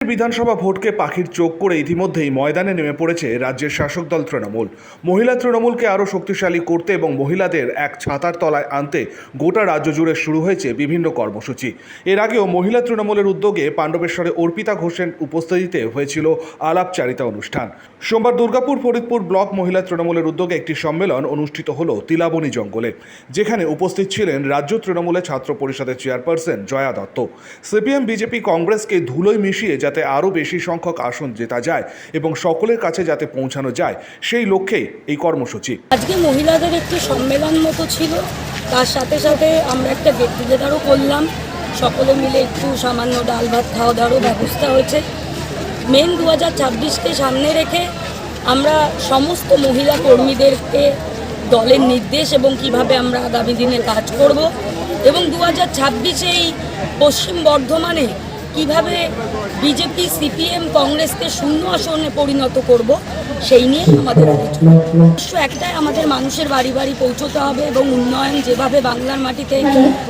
বিধানসভা ভোটকে পাখির চোখ করে ইতিমধ্যেই ময়দানে নেমে পড়েছে রাজ্যের শাসক দল তৃণমূল। মহিলা তৃণমূলকে আরও শক্তিশালী করতে এবং মহিলাদের এক ছাতার তলায় আনতে গোটা রাজ্য জুড়ে শুরু হয়েছে বিভিন্ন কর্মসূচি। এর আগেও মহিলা তৃণমূলের উদ্যোগে পাণ্ডবেশ্বরে অর্পিতা ঘোষের উপস্থিতিতে হয়েছিল আলাপচারিতা অনুষ্ঠান। সোমবার দুর্গাপুর ফরিদপুর ব্লক মহিলা তৃণমূলের উদ্যোগে একটি সম্মেলন অনুষ্ঠিত হল তিলাবনী জঙ্গলে, যেখানে উপস্থিত ছিলেন রাজ্য তৃণমূলের ছাত্র পরিষদের chairperson Jaya Dutta. CPM BJP কংগ্রেসকে ধুলোয় মিশিয়ে যাতে আরও বেশি সংখ্যক আসন জেতা যায় এবং সকলের কাছে যাতে পৌঁছানো যায়, সেই লক্ষ্যেই এই কর্মসূচি। আজকে মহিলাদের একটি সম্মেলন মতো ছিল, তার সাথে সাথে আমরা একটা গেট টুগেদারও করলাম। সকলে মিলে একটু সামান্য ডাল ভাত খাওয়া দাওয়ারও ব্যবস্থা হয়েছে। মেন 2026কে সামনে রেখে আমরা সমস্ত মহিলা কর্মীদেরকে দলের নির্দেশ এবং কিভাবে আমরা আগামী দিনে কাজ করব এবং 2026-এই পশ্চিম বর্ধমানে কিভাবে বিজেপি সিপিএম কংগ্রেসকে শূন্য আসনে পরিণত করব, সেই নিয়ে আমাদের আলোচনা। একটাই, আমাদের মানুষের বাড়ি বাড়ি পৌঁছতে হবে এবং উন্নয়ন যেভাবে বাংলার মাটিতে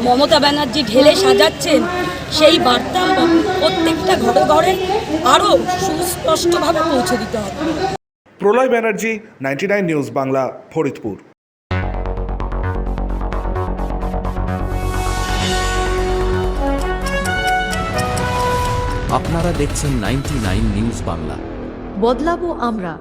মমতা ব্যানার্জি ঢেলে সাজাচ্ছেন, সেই বার্তা প্রত্যেকটা ঘরে ঘরে আরও সুস্পষ্টভাবে পৌঁছে দিতে হবে। প্রলয় ব্যানার্জি, 99 নিউজ বাংলা, ফরিদপুর। আপনারা দেখছেন 99 নিউজ বাংলা। বদলাবো আমরা।